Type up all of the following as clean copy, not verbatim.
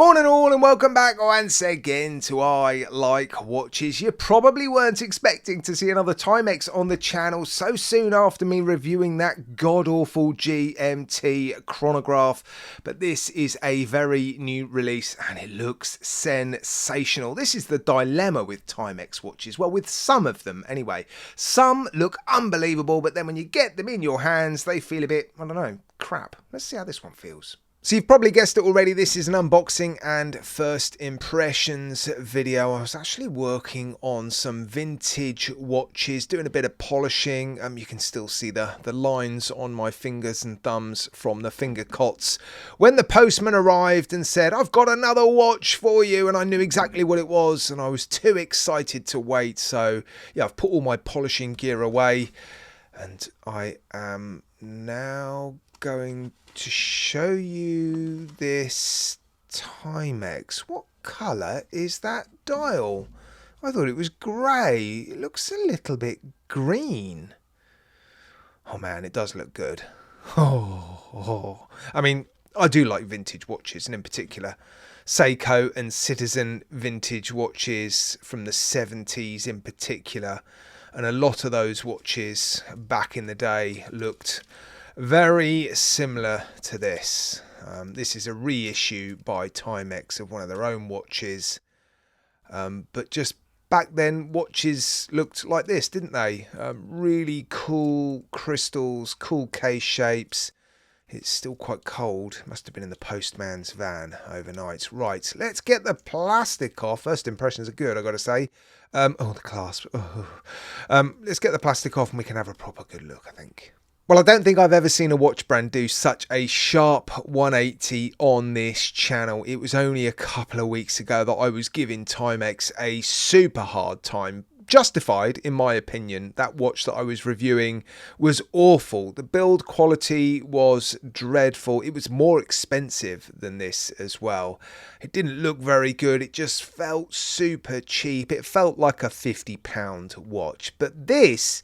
Morning all and welcome back once again to I Like Watches. You probably weren't expecting to see another Timex on the channel so soon after me reviewing that god-awful GMT chronograph, but this is a very new release and it looks sensational. This is the dilemma with Timex watches, well, with some of them anyway. Some look unbelievable, but then when you get them in your hands they feel a bit, I don't know, crap. Let's see how this one feels. So you've probably guessed it already, this is an unboxing and first impressions video. I was actually working on some vintage watches, doing a bit of polishing. You can still see the lines on my fingers and thumbs from the finger cots. When the postman arrived and said, "I've got another watch for you," and I knew exactly what it was and I was too excited to wait. So yeah, I've put all my polishing gear away and I am now going to show you this Timex. What colour is that dial? I thought it was grey. It looks a little bit green. Oh man, it does look good. I mean, I do like vintage watches, and in particular Seiko and Citizen vintage watches from the 70s in particular. And a lot of those watches back in the day looked very similar to this. This is a reissue by Timex of one of their own watches. But just back then, watches looked like this, didn't they? Really cool crystals, cool case shapes. It's still quite cold. Must have been in the postman's van overnight. Right, let's get the plastic off. First impressions are good, I've got to say. Oh, the clasp. Let's get the plastic off and we can have a proper good look, I think. Well, I don't think I've ever seen a watch brand do such a sharp 180 on this channel. It was only a couple of weeks ago that I was giving Timex a super hard time. Justified, in my opinion. That watch that I was reviewing was awful. The build quality was dreadful. It was more expensive than this as well. It didn't look very good. It just felt super cheap. It felt like a £50 watch. But this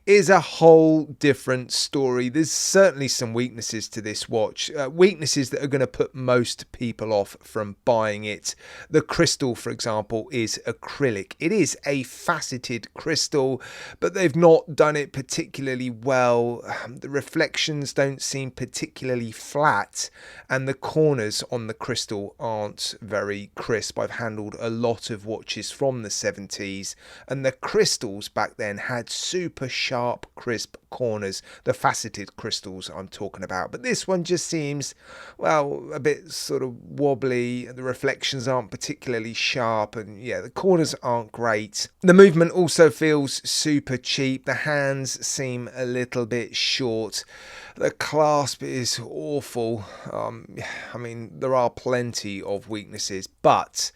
is a whole different story. There's certainly some weaknesses to this watch. Weaknesses that are going to put most people off from buying it. The crystal, for example, is acrylic. It is a faceted crystal, but they've not done it particularly well. The reflections don't seem particularly flat, and the corners on the crystal aren't very crisp. I've handled a lot of watches from the 70s, and the crystals back then had super sharp, crisp corners. The faceted crystals I'm talking about. But this one just seems, well, a bit sort of wobbly. The reflections aren't particularly sharp, and yeah, the corners aren't great. The movement also feels super cheap. The hands seem a little bit short. The clasp is awful. I mean, there are plenty of weaknesses, but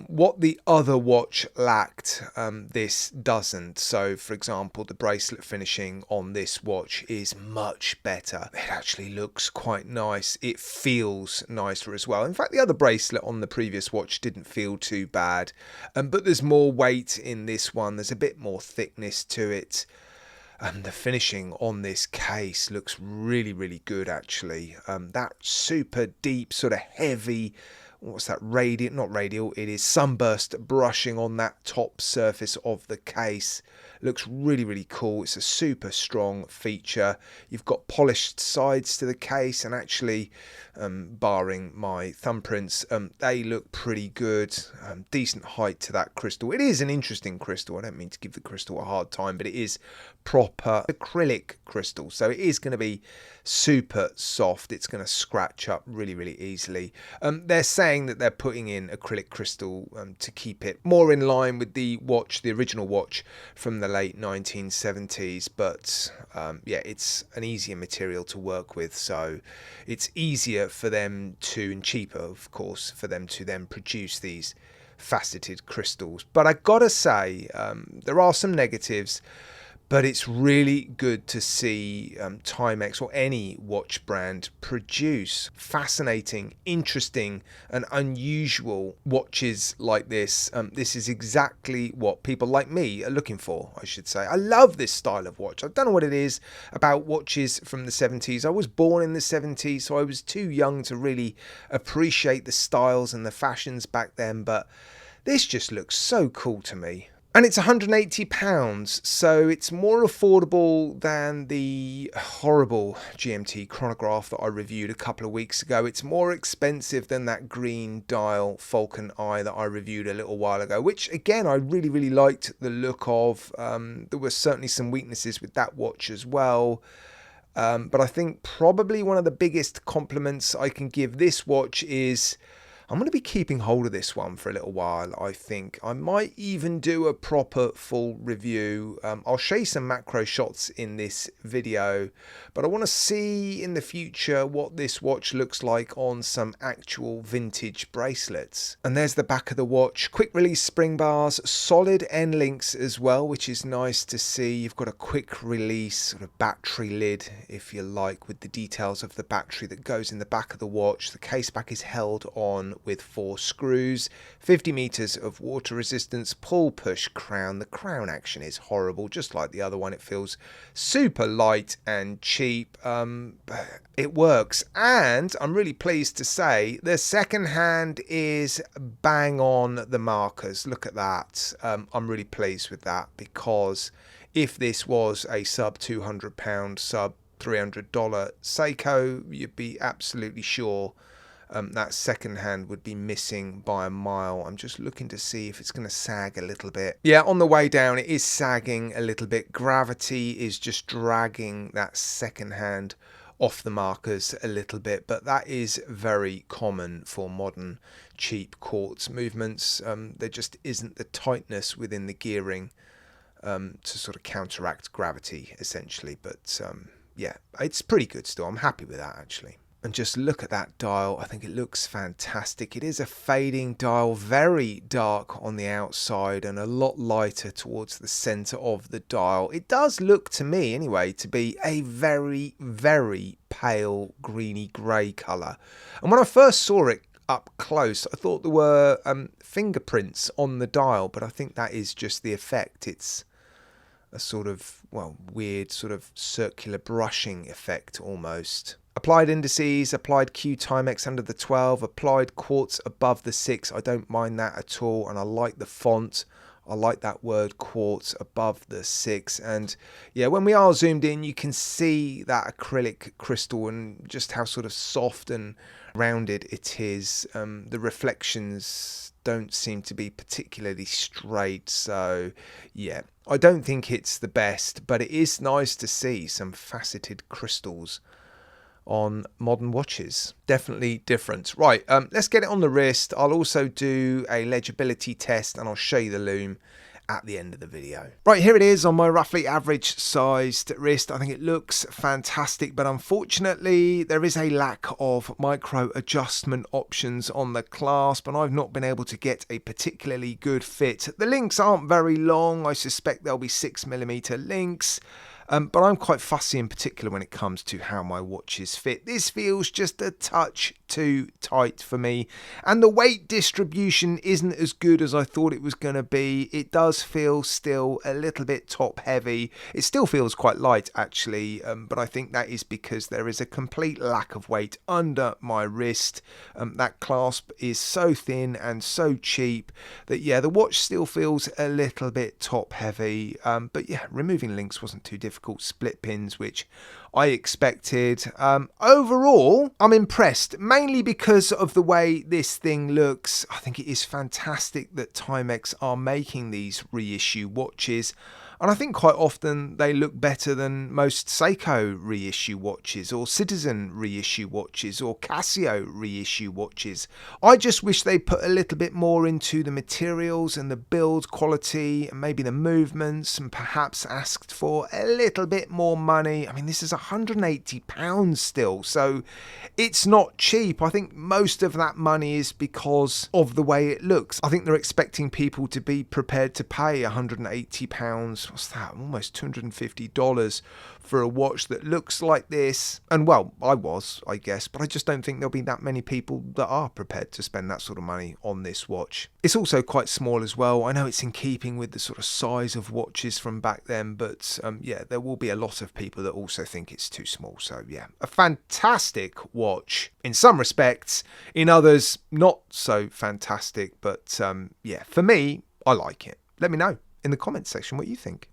what the other watch lacked, this doesn't. So, for example, the bracelet finishing on this watch is much better. It actually looks quite nice. It feels nicer as well. In fact, the other bracelet on the previous watch didn't feel too bad. But there's more weight in this one. There's a bit more thickness to it. And the finishing on this case looks really, really good, actually. That super deep, sort of heavy, what's that, radial, not radial, it is sunburst brushing on that top surface of the case. Looks really, really cool. It's a super strong feature. You've got polished sides to the case, and actually, barring my thumbprints, they look pretty good. Decent height to that crystal. It is an interesting crystal. I don't mean to give the crystal a hard time, but it is proper acrylic crystal, so it is going to be super soft. It's going to scratch up really, really easily. They're saying that they're putting in acrylic crystal to keep it more in line with the watch, the original watch from the late 1970s, but yeah, it's an easier material to work with, so it's easier for them to, and cheaper of course, for them to then produce these faceted crystals. But I gotta say, there are some negatives. But it's really good to see Timex or any watch brand produce fascinating, interesting and unusual watches like this. This is exactly what people like me are looking for, I should say. I love this style of watch. I don't know what it is about watches from the 70s. I was born in the 70s, so I was too young to really appreciate the styles and the fashions back then, but this just looks so cool to me. And it's £180, so it's more affordable than the horrible GMT chronograph that I reviewed a couple of weeks ago. It's more expensive than that green dial Falcon Eye that I reviewed a little while ago, which again, I really, really liked the look of. There were certainly some weaknesses with that watch as well. But I think probably one of the biggest compliments I can give this watch is I'm going to be keeping hold of this one for a little while. I think I might even do a proper full review. I'll show you some macro shots in this video, but I want to see in the future what this watch looks like on some actual vintage bracelets. And there's the back of the watch. Quick release spring bars, solid end links as well, which is nice to see. You've got a quick release sort of battery lid, if you like, with the details of the battery that goes in the back of the watch. The case back is held on with 4 screws, 50 meters of water resistance, pull push crown. The crown action is horrible, just like the other one. It feels super light and cheap. It works, and I'm really pleased to say the second hand is bang on the markers. Look at that. I'm really pleased with that, because if this was a sub £200, sub $300 Seiko, you'd be absolutely sure that second hand would be missing by a mile. I'm just looking to see if it's going to sag a little bit. Yeah, on the way down it is sagging a little bit. Gravity is just dragging that second hand off the markers a little bit, but that is very common for modern cheap quartz movements. There just isn't the tightness within the gearing to sort of counteract gravity essentially, but yeah, it's pretty good still. I'm happy with that actually. And just look at that dial. I think it looks fantastic. It is a fading dial, very dark on the outside and a lot lighter towards the center of the dial. It does look to me anyway to be a very, very pale greeny grey colour. And when I first saw it up close, I thought there were fingerprints on the dial, but I think that is just the effect. It's a sort of, well, weird sort of circular brushing effect almost. Applied indices, applied Q Timex under the 12, applied quartz above the 6. I don't mind that at all, and I like the font. I like that word quartz above the 6. And yeah, when we are zoomed in, you can see that acrylic crystal and just how sort of soft and rounded it is. The reflections don't seem to be particularly straight, so yeah, I don't think it's the best, but it is nice to see some faceted crystals on modern watches. Definitely different. Right, let's get it on the wrist. I'll also do a legibility test and I'll show you the lume at the end of the video. Right, here it is on my roughly average sized wrist. I think it looks fantastic, but unfortunately there is a lack of micro adjustment options on the clasp, and I've not been able to get a particularly good fit. The links aren't very long. I suspect there'll be 6mm links. But I'm quite fussy in particular when it comes to how my watches fit. This feels just a touch too tight for me, and the weight distribution isn't as good as I thought it was going to be. It does feel still a little bit top heavy. It still feels quite light actually, but I think that is because there is a complete lack of weight under my wrist. That clasp is so thin and so cheap that yeah, the watch still feels a little bit top heavy, but yeah, removing links wasn't too difficult. Split pins, which I expected. Overall, I'm impressed, mainly because of the way this thing looks. I think it is fantastic that Timex are making these reissue watches, and I think quite often they look better than most Seiko reissue watches or Citizen reissue watches or Casio reissue watches. I just wish they put a little bit more into the materials and the build quality and maybe the movements, and perhaps asked for a little bit more money. I mean, this is £180 still, so it's not cheap. I think most of that money is because of the way it looks. I think they're expecting people to be prepared to pay £180 what's that, almost $250 for a watch that looks like this. And well, I guess, but I just don't think there'll be that many people that are prepared to spend that sort of money on this watch. It's also quite small as well. I know it's in keeping with the sort of size of watches from back then, but yeah, there will be a lot of people that also think it's too small. So yeah, a fantastic watch in some respects, in others not so fantastic, but yeah, for me, I like it. Let me know in the comments section what you think.